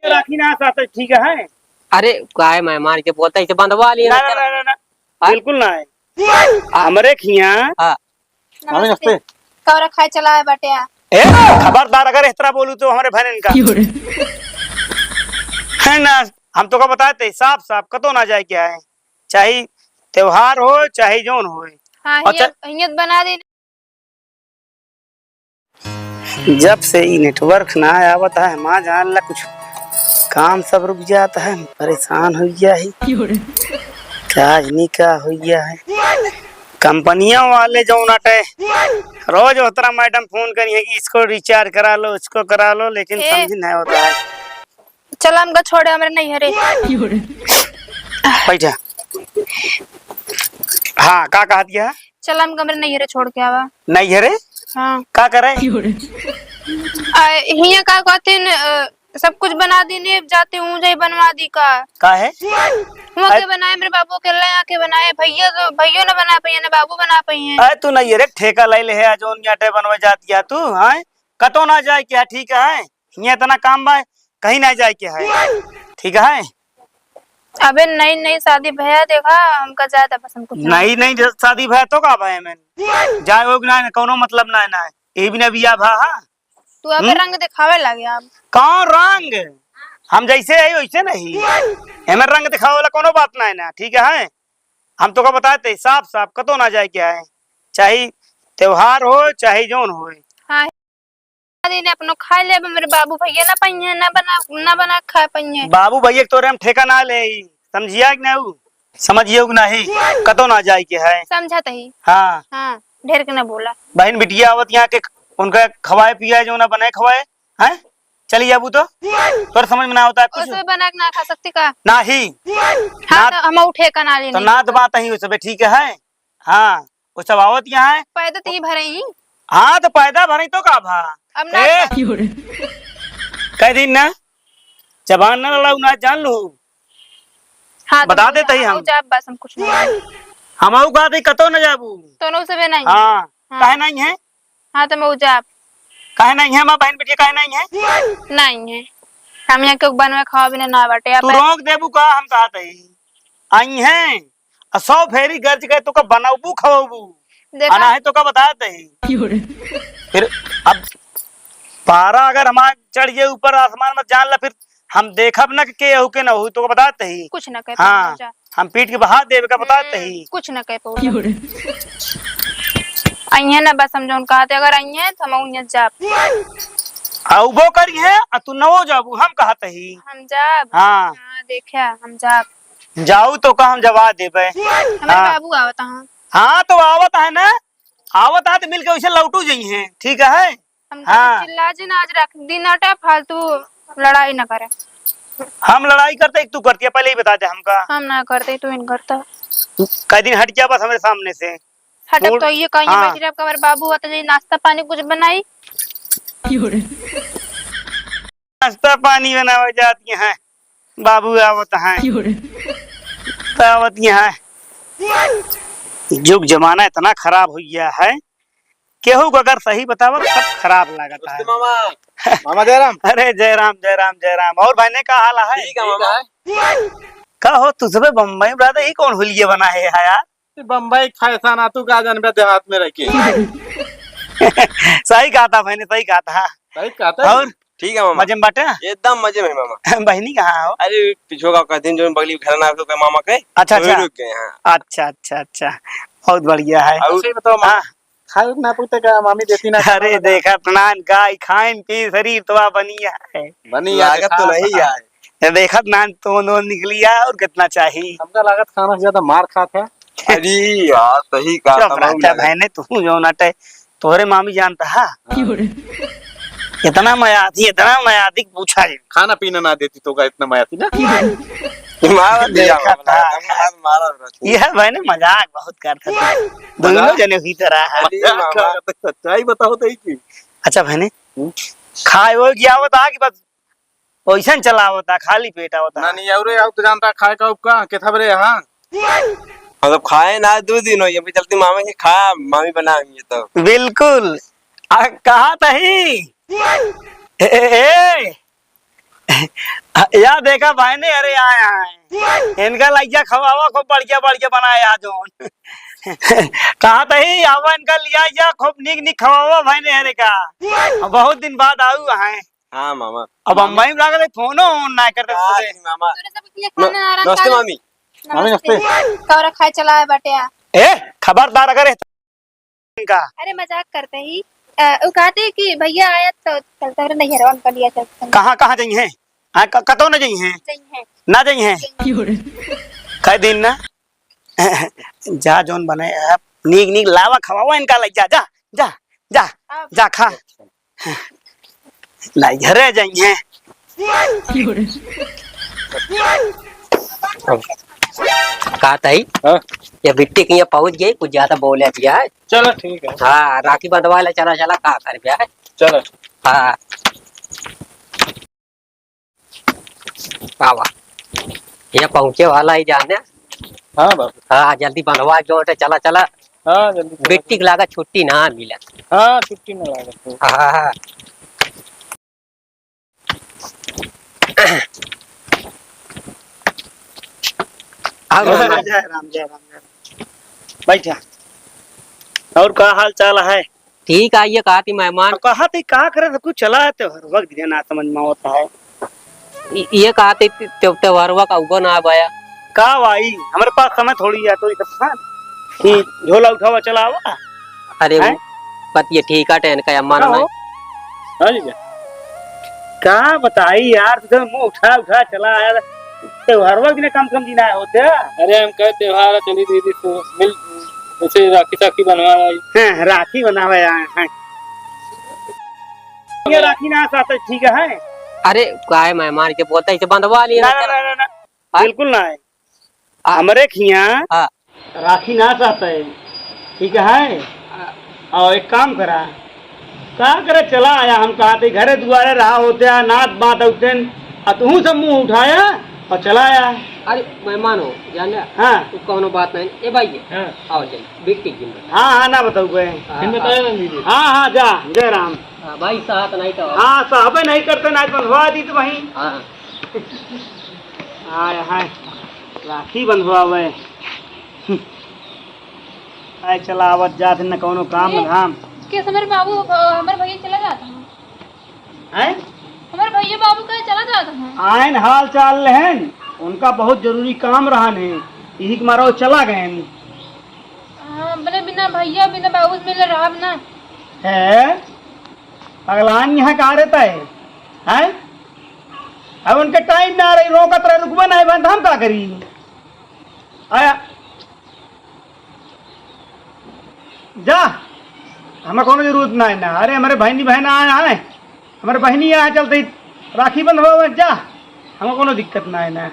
राखी ना साथ ठीक है। अरे काय मेहमान के बोलता इसे बंधवा लिया ना ना ना ना बिल्कुल ना है हमरे खिया। हां नमस्ते कौरा खाए चला है बटिया। ए खबरदार अगर इस तरह बोलू तो हमारे बहन का है ना। हम तो का बताते साफ साफ कतो ना जाए क्या है, चाहे त्योहार हो चाहे जोन हो। हां हियत बना दे। जब से ये नेटवर्क ना आवत है माँ जान ला कुछ काम सब रुक जाता है, परेशान हो गया है क्या नहीं क्या हो गया है। कंपनियों वाले जो नटे रोज उतरा मैडम फोन करी है कि इसको रिचार्ज करा लो उसको करा लो, लेकिन समझ नहीं होता है। चल हमका छोड़े हमरे नहीं हरे बैठा। हाँ का कहा दिया चल हम कमरे नहीं हरे छोड़ के आवा। नहीं हरे हां का करे हिया का कहते सब कुछ बना देने जाते हूँ जाई बनवा दी का है हुआ के बनाए मेरे बाबू के ले आके बनाए भैया तो भैया ने बना पाई ना बाबू बना पाई है। अरे तू नहीं रे ठेका ले है जो याटे बनवा जाती है तू हैं कतो ना जाए क्या ठीक है ये इतना काम बा कहीं ना जाए क्या है ठीक है। अबे नई नई शादी भैया देखा हमका ज्यादा पसंद कुछ नहीं नहीं शादी भय तो का भाई मैं जाए हो ना कोनो मतलब ना ना ये भी ना बिया भा। तू अब रंग दिखावे लगे आप कौन रंग हम जैसे है वैसे नहीं हमें रंग दिखावे वाला कोनो बात ना है ना ठीक है। हम तो का बताते साफ साफ कतो ना जाए क्या है, चाहे त्योहार हो चाहे जोन हो। हां ने अपनो खा ले मेरे बाबू भैया ना पाई है ना बना खा पाई है। बाबू भैया तोरे हम ठेका ना ले समझिया कि ना समझियो कि नहीं कतो ना जाए क्या है समझत ही। हाँ हां ढेर के ना बोला बहन बिटिया आवत यहाँ के उनका खवाए पिया जो ना बनाए खवाए हैं चलिए अबू तो तोर समझ में ना होता है कुछ उसमें बना के ना खा सकती का ना ही हां तो हम उठे का ना लेने तो ना तो बात ही सब ठीक है। हाँ वो सब आवत यहाँ है पैदा ती भरे ही। हाँ तो पैदा भरी तो का भा अब ना कह दिन ना जबान ना लड़ाऊ ना जान लू। हां बता देते ही हम जब बस हम कुछ नहीं हम का दे कतो न जाबू दोनों से भी नहीं। हाँ काहे नहीं है हां तो मैं उजाब काहे नहीं है मां बहन बेटी काहे नहीं है नहीं है हम यहाँ के बनवे खावा बिना ना बाटे तू रोक देबू का हम कहत है आई है 100 फेरी गर्ज गए तो का बनाबू खवाबू आना है तो का बतात है। फिर अब पारा अगर हमार चढ़ गए ऊपर आसमान में जान ला फिर हम देखब ना के हो के ना हो तो का बतात है कुछ ना कह। हाँ हम पीठ के बहा देवे का बतात है कुछ ना कह पाऊ आई ना बस हम जोन कहते अगर आई है तो हम उन्हें जाब आउबो करी है तू नवो जाबू हम कहत ही हम जाब। हाँ हां देखा हम जाब जाऊ तो का हम जवाब देबे हमारे बाबू आवत हां। हाँ तो आवत है ना आवत है तो मिलके वैसे लौटू जाई है ठीक है। हम हाँ चिल्ला जी ना आज रख दिन हटा फालतू लड़ाई ना करे। हम लड़ाई करते तू करती है पहले ही बता दे हमका हम ना करते तू इन करता कई दिन हट गया बस हमारे सामने से हटक तो ये कहीं हाँ। बैठी रह हमारे बाबू आता जी नाश्ता पानी कुछ बनाई नाश्ता पानी बनावे जाती है बाबू आवत है आवत है। युग जमाना इतना खराब हो गया है केहू को अगर सही बतावा सब खराब लगता है। मामा मामा जयराम। अरे जयराम जयराम जयराम और भाई ने का हाल है ठीक है मामा का हो तू सब बम्बई ब्रादर ही कौन हुलिये बना है यार बम्बई खाएसा ना तू का जानबे देहात में रखे सही कहा था भाई ने सही कहा था सही कहता और ठीक है मामा मजे में बाटे एकदम मजे में मामा। बहनी कहाँ हो अरे पिछो का कहते जो बगली घर ना तो मामा के अच्छा अच्छा रुक गए हैं। अच्छा अच्छा अच्छा बहुत बढ़िया है। सही बताओ मामा खाए ना पूछते क्या मामी देती ना अरे देखा नान गाय खाइन पी शरीर तो बनिया है बनी लागत तो नहीं है देखा नान तो निकलिया और कितना चाहिए हमका लागत खाना से ज्यादा मार खात है। अरे यार सही कहा बहने तू जो नटे तोहरे मामी जानता है इतना मयादी पूछा है खाना पीना ना देती तो का इतना माया थी ना यह बहने मजाक बहुत करता था दोनों जने हुई तरह है सच्चाई बताओ तो ही। अच्छा बहने खाए वो गया होता कि बस वैसा चला होता खाली पेट होता ना नहीं और तो जानता खाए का उपका के थबरे हां मतलब खाए ना 2 दिन हो ये भी चलती मामा के खा मामी बनाएंगे तो बिल्कुल कहा तही या देखा भाई ने, अरे आया है इनका लइया खवावा खूब बढ़िया बढ़िया बनाया जोन। कहा तही आवा इनका लिया या खूब निक निक खवावा भाई ने अरे का। बहुत दिन बाद आऊ है। हाँ मामा। अब अम्मा ही लागल फोन ऑन ना करते हाँ, मामा। तोरे सब के लिए खाना आ रहा नमस्ते मामी। मामी नमस्ते। कौरा खाए चला है बटिया। ए खबरदार अगर इनका। अरे मजाक करते ही वो कहते कि भैया आया तो चलते हैं नहीं है उनका लिया चलते कहाँ कहाँ जाई हैं? हाँ कतो न जाई हैं? हैं ना जाई हैं? कई दिन ना जा जोन बने आप नीक नीक लावा खवावा इनका लग जा जा जा जा जा खा लाई घरे जाई हैं। कहा तही हाँ? ये बिट्टी के यहाँ पहुंच गई, कुछ ज्यादा बोले दिया है। चलो ठीक है। हाँ राखी बंधवा ले, चला चला कहा कर गया है। चलो। हाँ बाबा ये पहुंचे वाला ही जाने। हाँ बाबू। हाँ जल्दी बंधवा जो चला चला। हाँ जल्दी। बिट्टी की लागत छुट्टी ना मिले। हाँ छुट्टी ना लगा। हाँ हाँ जय राम जय राम। बैठा और का हाल चाल है? ठीक है, ये कहा थी मेहमान। कहा थी का करे सब कुछ चला है तो हर वक्त देना समझ में होता है। ये कहा थी त्योहारवा का उगो ना आया। का भाई हमारे पास समय थोड़ी है तो कि झोला उठावा चलावा। अरे हैं? पति ठीक है टेन का अम्मा का ने। हो? का बताई यार, तो मुंह उठा उठा चला आया त्योहार वक्त ने कम कम दिन आए होते। अरे हम कहे त्योहार चली दीदी से मिल उसे राखी साखी बनवा हैं राखी बनावे आए हैं। ये राखी ना साथ ठीक है। अरे काय मेहमान के बोलता इसे बंधवा लिया। ना ना ना ना बिल्कुल ना है हमरे खिया हाँ। राखी ना चाहता है ठीक है। और एक काम करा का करे चला आया, हम कहा थे घरे दुआरे रहा होते नाच बात उठते तू सब मुंह उठाया और चला आया। अरे मेहमान हो जाने। हाँ तो कौनो बात नहीं। ए भाई हाँ। आओ चल बिट्टी की। हाँ हाँ ना बताऊ गए। दीदी। हाँ हाँ जा जय राम। हाँ भाई साथ नहीं तो। हाँ साहब नहीं करते ना बंधवा दी तो वहीं हाँ आए हाय राखी बंधवावे। आए चला आवत जात न कोनो काम न धाम किस हमारे बाबू हमारे भैया चला जाता है। है। हमारे भैया बाबू कहीं चला जाता है। आयन हाल चाल लेहन उनका बहुत जरूरी काम रहा है यही के मारा वो चला गए हाँ बोले बिना भैया बिना बाबू से मिले रहा ना है। अगलान यहाँ कहा रहता है? अब उनके टाइम ना रही रोकत रहे रुकबे नहीं बंद हम क्या करी आया जा हमें कोनो जरूरत ना है ना। अरे हमारे बहनी बहन आए हैं हमारे बहनी यहाँ चलते राखी बंधवा जा हमें कोनो दिक्कत ना है ना।